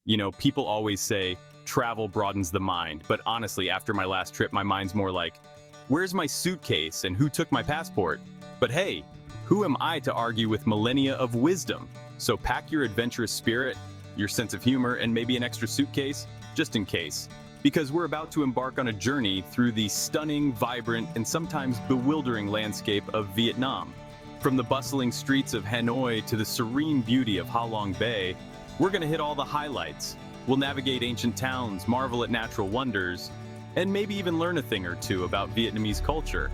You know, people always say travel broadens the mind, but honestly, after my last trip, my mind's more like, where's my suitcase and who took my passport? But hey, who am I to argue with millennia of wisdom? So pack your adventurous spirit, your sense of humor, and maybe an extra suitcase, just in case. Because we're about to embark on a journey through the stunning, vibrant, and sometimes bewildering landscape of Vietnam. From the bustling streets of Hanoi to the serene beauty of Ha Long Bay, we're gonna hit all the highlights. We'll navigate ancient towns, marvel at natural wonders, and maybe even learn a thing or two about Vietnamese culture.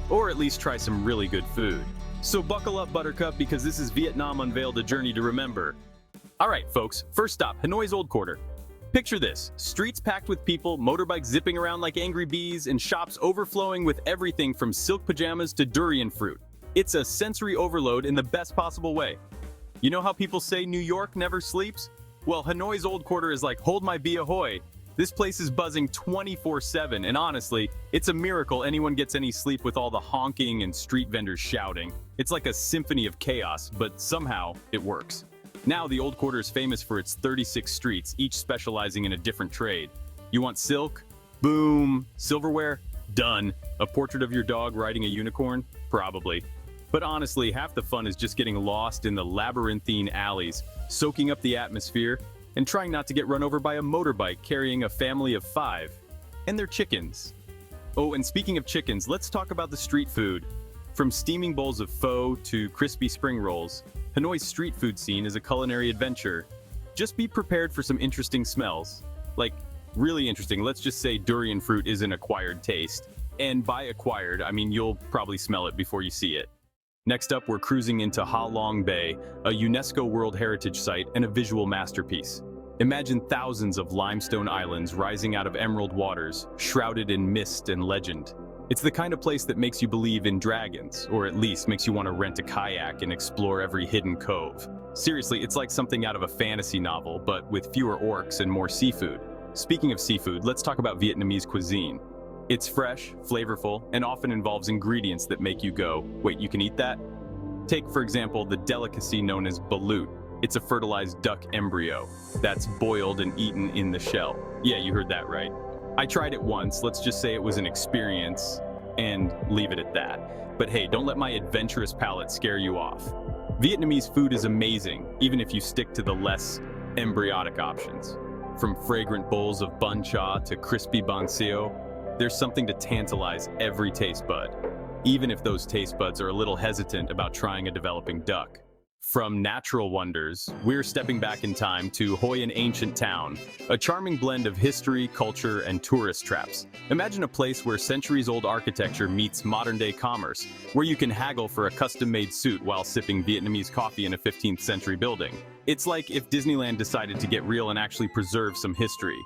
Or at least try some really good food. So buckle up, Buttercup, because this is Vietnam Unveiled, a journey to remember. Alright, folks, first stop, Hanoi's Old Quarter. Picture this, streets packed with people, motorbikes zipping around like angry bees, and shops overflowing with everything from silk pajamas to durian fruit. It's a sensory overload in the best possible way. You know how people say New York never sleeps? Well, Hanoi's Old Quarter is like, hold my bee ahoy. This place is buzzing 24/7, and honestly, it's a miracle anyone gets any sleep with all the honking and street vendors shouting. It's like a symphony of chaos, but somehow it works. Now, the Old Quarter is famous for its 36 streets, each specializing in a different trade. You want silk? Boom. Silverware? Done. A portrait of your dog riding a unicorn? Probably. But honestly, half the fun is just getting lost in the labyrinthine alleys, soaking up the atmosphere, and trying not to get run over by a motorbike carrying a family of 5. And their chickens. Oh, and speaking of chickens, let's talk about the street food. From steaming bowls of pho to crispy spring rolls, Hanoi's street food scene is a culinary adventure. Just be prepared for some interesting smells. Like, really interesting. Let's just say durian fruit is an acquired taste. And by acquired, I mean you'll probably smell it before you see it. Next up, we're cruising into Ha Long Bay, a UNESCO World Heritage Site and a visual masterpiece. Imagine thousands of limestone islands rising out of emerald waters, shrouded in mist and legend. It's the kind of place that makes you believe in dragons, or at least makes you want to rent a kayak and explore every hidden cove. Seriously, it's like something out of a fantasy novel, but with fewer orcs and more seafood. Speaking of seafood, let's talk about Vietnamese cuisine. It's fresh, flavorful, and often involves ingredients that make you go, wait, you can eat that? Take, for example, the delicacy known as balut. It's a fertilized duck embryo that's boiled and eaten in the shell. Yeah, you heard that right. I tried it once, let's just say it was an experience, and leave it at that. But hey, don't let my adventurous palate scare you off. Vietnamese food is amazing, even if you stick to the less embryotic options. From fragrant bowls of bun cha to crispy banh xeo, there's something to tantalize every taste bud, even if those taste buds are a little hesitant about trying a developing duck. From natural wonders, we're stepping back in time to Hoi An ancient town, a charming blend of history, culture, and tourist traps. Imagine a place where centuries-old architecture meets modern-day commerce, where you can haggle for a custom-made suit while sipping Vietnamese coffee in a 15th century building. It's like if Disneyland decided to get real and actually preserve some history.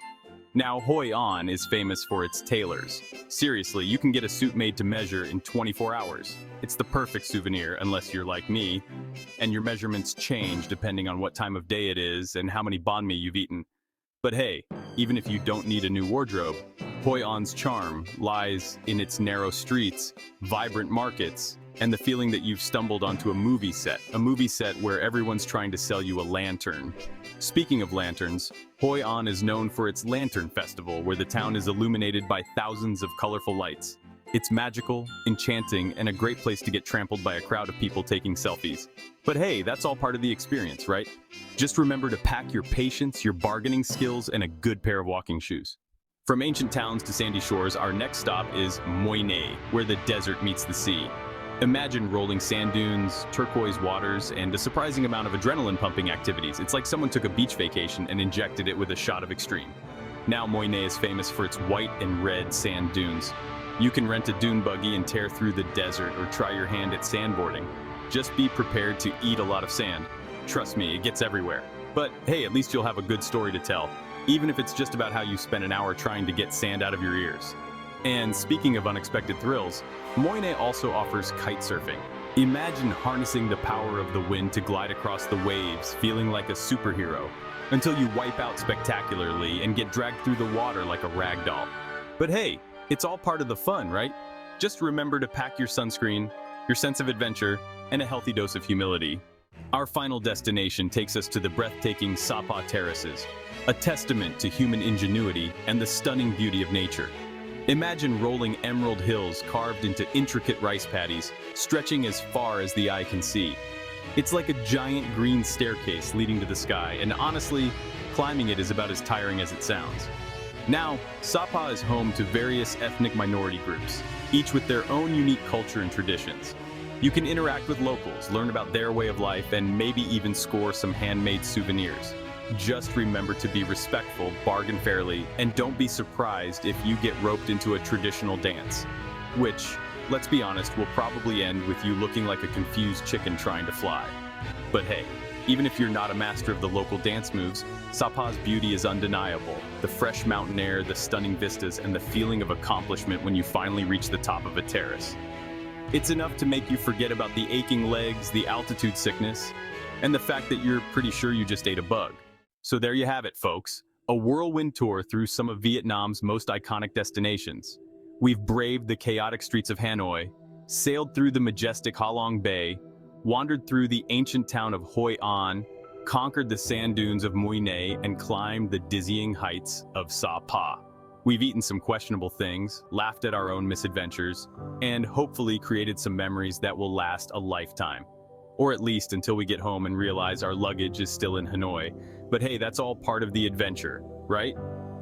Now, Hoi An is famous for its tailors. Seriously, you can get a suit made to measure in 24 hours. It's the perfect souvenir, unless you're like me, and your measurements change depending on what time of day it is and how many banh mi you've eaten. But hey, even if you don't need a new wardrobe, Hoi An's charm lies in its narrow streets, vibrant markets, and the feeling that you've stumbled onto a movie set where everyone's trying to sell you a lantern. Speaking of lanterns, Hoi An is known for its Lantern Festival, where the town is illuminated by thousands of colorful lights. It's magical, enchanting, and a great place to get trampled by a crowd of people taking selfies. But hey, that's all part of the experience, right? Just remember to pack your patience, your bargaining skills, and a good pair of walking shoes. From ancient towns to sandy shores, our next stop is Moi Ne, where the desert meets the sea. Imagine rolling sand dunes, turquoise waters, and a surprising amount of adrenaline-pumping activities. It's like someone took a beach vacation and injected it with a shot of extreme. Now Moi Ne is famous for its white and red sand dunes. You can rent a dune buggy and tear through the desert or try your hand at sandboarding. Just be prepared to eat a lot of sand. Trust me, it gets everywhere. But hey, at least you'll have a good story to tell, even if it's just about how you spent an hour trying to get sand out of your ears. And speaking of unexpected thrills, Moi Ne also offers kite surfing. Imagine harnessing the power of the wind to glide across the waves, feeling like a superhero, until you wipe out spectacularly and get dragged through the water like a rag doll. But hey, it's all part of the fun, right? Just remember to pack your sunscreen, your sense of adventure, and a healthy dose of humility. Our final destination takes us to the breathtaking Sapa Terraces, a testament to human ingenuity and the stunning beauty of nature. Imagine rolling emerald hills carved into intricate rice paddies, stretching as far as the eye can see. It's like a giant green staircase leading to the sky, and honestly, climbing it is about as tiring as it sounds. Now, Sapa is home to various ethnic minority groups, each with their own unique culture and traditions. You can interact with locals, learn about their way of life, and maybe even score some handmade souvenirs. Just remember to be respectful, bargain fairly, and don't be surprised if you get roped into a traditional dance. Which, let's be honest, will probably end with you looking like a confused chicken trying to fly. But hey, even if you're not a master of the local dance moves, Sapa's beauty is undeniable. The fresh mountain air, the stunning vistas, and the feeling of accomplishment when you finally reach the top of a terrace. It's enough to make you forget about the aching legs, the altitude sickness, and the fact that you're pretty sure you just ate a bug. So there you have it, folks. A whirlwind tour through some of Vietnam's most iconic destinations. We've braved the chaotic streets of Hanoi, sailed through the majestic Ha Long Bay, wandered through the ancient town of Hoi An, conquered the sand dunes of Mui Ne, and climbed the dizzying heights of Sa Pa. We've eaten some questionable things, laughed at our own misadventures, and hopefully created some memories that will last a lifetime. Or at least until we get home and realize our luggage is still in Hanoi. But hey, that's all part of the adventure, right?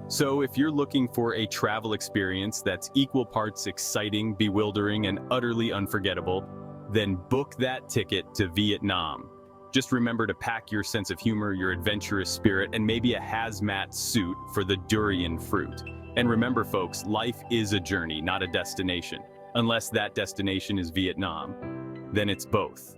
So if you're looking for a travel experience that's equal parts exciting, bewildering, and utterly unforgettable, then book that ticket to Vietnam. Just remember to pack your sense of humor, your adventurous spirit, and maybe a hazmat suit for the durian fruit. And remember, folks, life is a journey, not a destination. Unless that destination is Vietnam, then it's both.